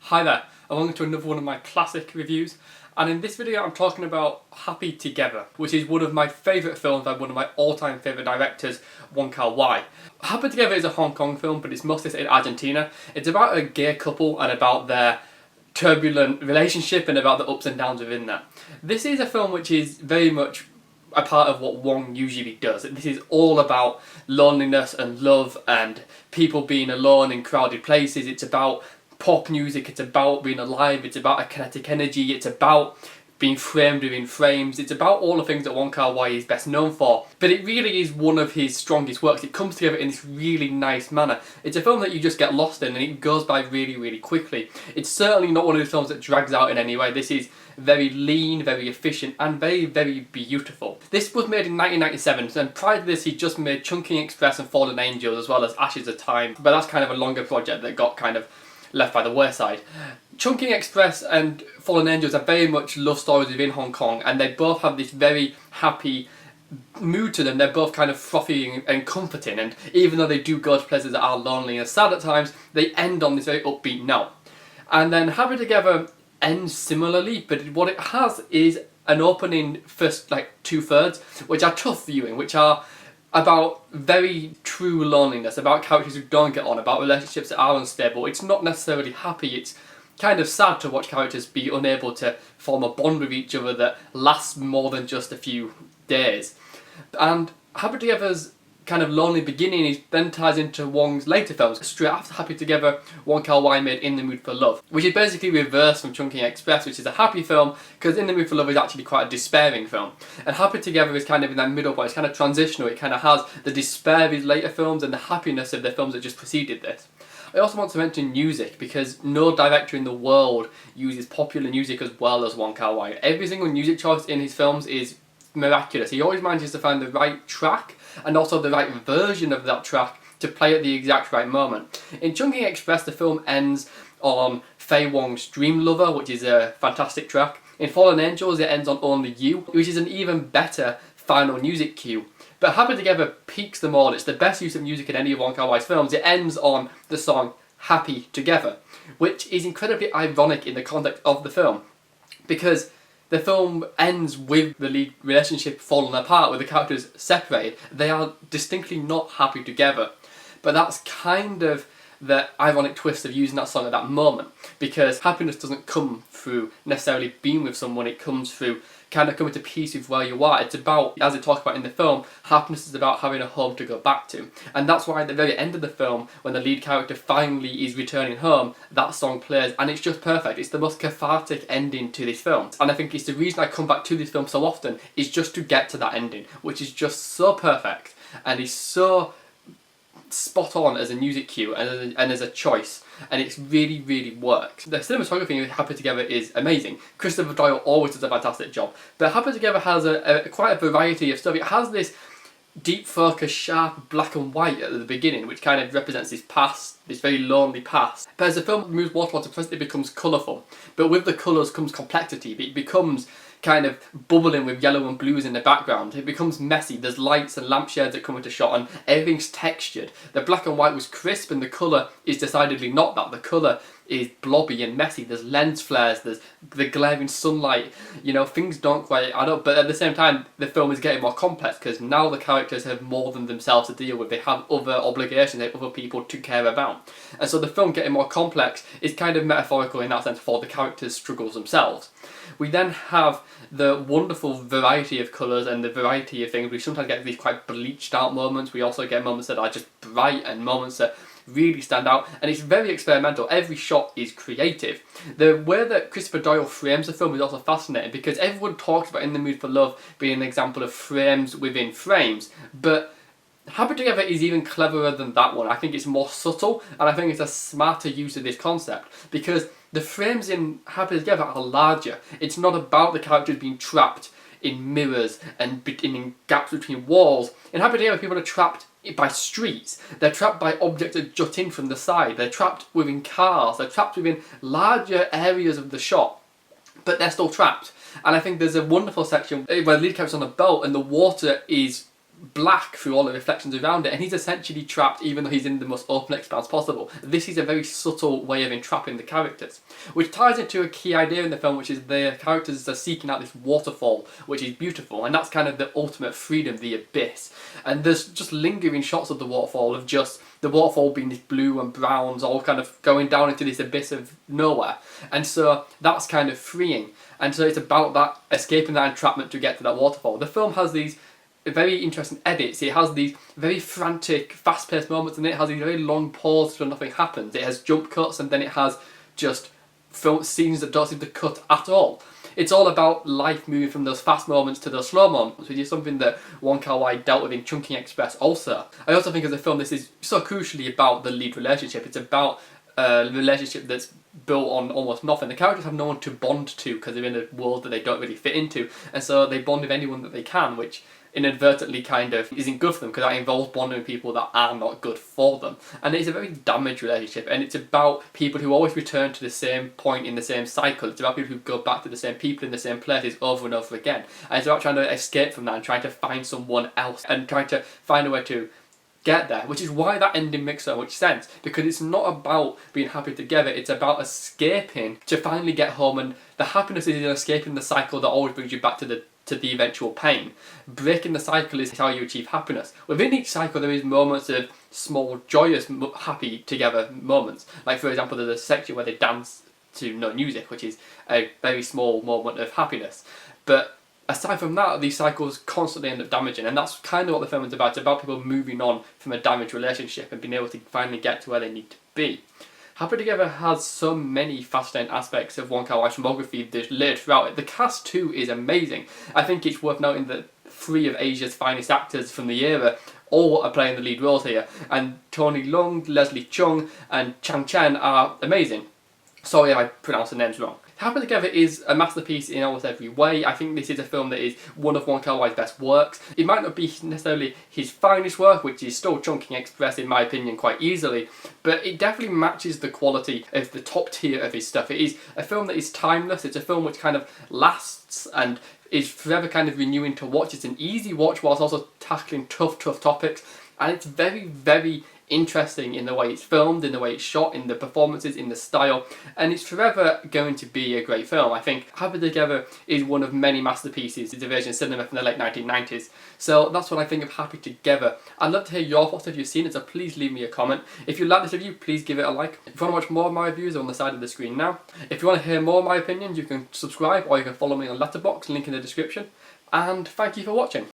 Hi there, and welcome to another one of my classic reviews, and in this video I'm talking about Happy Together, which is one of my favourite films by one of my all-time favourite directors, Wong Kar-wai. Happy Together is a Hong Kong film, but it's mostly set in Argentina. It's about a gay couple and about their turbulent relationship and about the ups and downs within that. This is a film which is very much a part of what Wong usually does. This is all about loneliness and love and people being alone in crowded places. It's about pop music, it's about being alive, it's about a kinetic energy, it's about being framed within frames, it's about all the things that Wong Kar-wai is best known for. But it really is one of his strongest works. It comes together in this really nice manner. It's a film that you just get lost in and it goes by really quickly. It's certainly not one of those films that drags out in any way. This is very lean, very efficient and very beautiful. This was made in 1997, and prior to this he just made Chungking Express and Fallen Angels as well as Ashes of Time, but that's kind of a longer project that got kind of left by the wayside. Chungking Express and Fallen Angels are very much love stories within Hong Kong, and they both have this very happy mood to them. They're both kind of frothy and comforting, and even though they do go to places that are lonely and sad at times, they end on this very upbeat note. And then Happy Together ends similarly, but what it has is an opening first two-thirds, which are tough viewing, which are about very true loneliness, about characters who don't get on, about relationships that are unstable. It's not necessarily happy, it's kind of sad to watch characters be unable to form a bond with each other that lasts more than just a few days. And Happy Together's kind of lonely beginning then ties into Wong's later films. Straight after Happy Together, Wong Kar-wai made In the Mood for Love, which is basically reversed from Chungking Express, which is a happy film, because In the Mood for Love is actually quite a despairing film. And Happy Together is kind of in that middle point. It's kind of transitional. It kind of has the despair of his later films and the happiness of the films that just preceded this. I also want to mention music, because no director in the world uses popular music as well as Wong Kar-wai. Every single music choice in his films is miraculous. He always manages to find the right track and also the right version of that track to play at the exact right moment. In Chungking Express, the film ends on Fei Wong's Dream Lover, which is a fantastic track. In Fallen Angels, it ends on Only You, which is an even better final music cue. But Happy Together peaks them all. It's the best use of music in any of Wong Kar-wai's films. It ends on the song Happy Together, which is incredibly ironic in the context of the film, because the film ends with the lead relationship falling apart, with the characters separated. They are distinctly not happy together. But that's kind of the ironic twist of using that song at that moment, because happiness doesn't come through necessarily being with someone, it comes through kind of coming to peace with where you are. It's about, as they talk about in the film, happiness is about having a home to go back to. And that's why at the very end of the film, when the lead character finally is returning home, that song plays, and it's just perfect. It's the most cathartic ending to this film. And I think it's the reason I come back to this film so often, is just to get to that ending, which is just so perfect, and is so spot on as a music cue and as a choice, and it's really works. The cinematography in Happy Together is amazing. Christopher Doyle always does a fantastic job, but Happy Together has quite a variety of stuff. It has this deep focus, sharp black and white at the beginning, which kind of represents his past, this very lonely past. But as the film moves more towards the present, it becomes colourful, but with the colours comes complexity. It becomes kind of bubbling with yellow and blues in the background. It becomes messy. There's lights and lampshades that come into shot and everything's textured. The black and white was crisp and the colour is decidedly not that. The colour is blobby and messy. There's lens flares, there's the glaring sunlight, you know, things don't quite add up. But at the same time, the film is getting more complex, because now the characters have more than themselves to deal with. They have other obligations, they have other people to care about. And so the film getting more complex is kind of metaphorical in that sense for the characters' struggles themselves. We then have the wonderful variety of colours and the variety of things. We sometimes get these quite bleached out moments. We also get moments that are just bright and moments that really stand out, and it's very experimental. Every shot is creative. The way that Christopher Doyle frames the film is also fascinating, because everyone talks about In the Mood for Love being an example of frames within frames, but Happy Together is even cleverer than that one. I think it's more subtle, and I think it's a smarter use of this concept, because the frames in Happy Together are larger. It's not about the characters being trapped in mirrors and in gaps between walls. In Happy Together, people are trapped by streets. They're trapped by objects that jut in from the side. They're trapped within cars. They're trapped within larger areas of the shot, but they're still trapped. And I think there's a wonderful section where the lead character's on a boat and the water is black through all the reflections around it, and he's essentially trapped even though he's in the most open expanse possible. This is a very subtle way of entrapping the characters, which ties into a key idea in the film, which is the characters are seeking out this waterfall, which is beautiful, and that's kind of the ultimate freedom, the abyss. And there's just lingering shots of the waterfall, of just the waterfall being this blue and browns, all kind of going down into this abyss of nowhere. And so that's kind of freeing. And so it's about that, escaping that entrapment to get to that waterfall. The film has these very interesting edits. It has these very frantic, fast-paced moments, and it has these very long pauses where nothing happens. It has jump cuts, and then it has just film scenes that don't seem to cut at all. It's all about life moving from those fast moments to those slow moments, which is something that Wong Kar-wai dealt with in Chungking Express also. I also think as a film this is so crucially about the lead relationship. It's about a relationship that's built on almost nothing. The characters have no one to bond to because they're in a world that they don't really fit into, and so they bond with anyone that they can, which inadvertently kind of isn't good for them because that involves bonding with people that are not good for them. And it's a very damaged relationship, and it's about people who always return to the same point in the same cycle. It's about people who go back to the same people in the same places over and over again. And it's about trying to escape from that and trying to find someone else and trying to find a way to get there, which is why that ending makes so much sense, because it's not about being happy together, it's about escaping to finally get home, and the happiness is in escaping the cycle that always brings you back to the eventual pain. Breaking the cycle is how you achieve happiness. Within each cycle there is moments of small, joyous, happy together moments. Like for example, there's a section where they dance to no music, which is a very small moment of happiness. But aside from that, these cycles constantly end up damaging, and that's kind of what the film is about. It's about people moving on from a damaged relationship and being able to finally get to where they need to be. Happy Together has so many fascinating aspects of Wong Kar-wai's filmography that's layered throughout it. The cast too is amazing. I think it's worth noting that 3 of Asia's finest actors from the era all are playing the lead roles here, and Tony Leung, Leslie Chung and Chang Chen are amazing. Sorry I pronounced the names wrong. Happy Together is a masterpiece in almost every way. I think this is a film that is one of Wong Kar-wai's best works. It might not be necessarily his finest work, which is still Chungking Express in my opinion quite easily, but it definitely matches the quality of the top tier of his stuff. It is a film that is timeless. It's a film which kind of lasts and is forever kind of renewing to watch. It's an easy watch whilst also tackling tough topics, and it's very, very interesting in the way it's filmed, in the way it's shot, in the performances, in the style, and it's forever going to be a great film. I think Happy Together is one of many masterpieces in Asian cinema from the late 1990s. So that's what I think of Happy Together. I'd love to hear your thoughts if you've seen it, so please leave me a comment. If you like this review, please give it a like. If you want to watch more of my reviews, they're on the side of the screen now. If you want to hear more of my opinions, you can subscribe or you can follow me on Letterboxd, link in the description. And thank you for watching.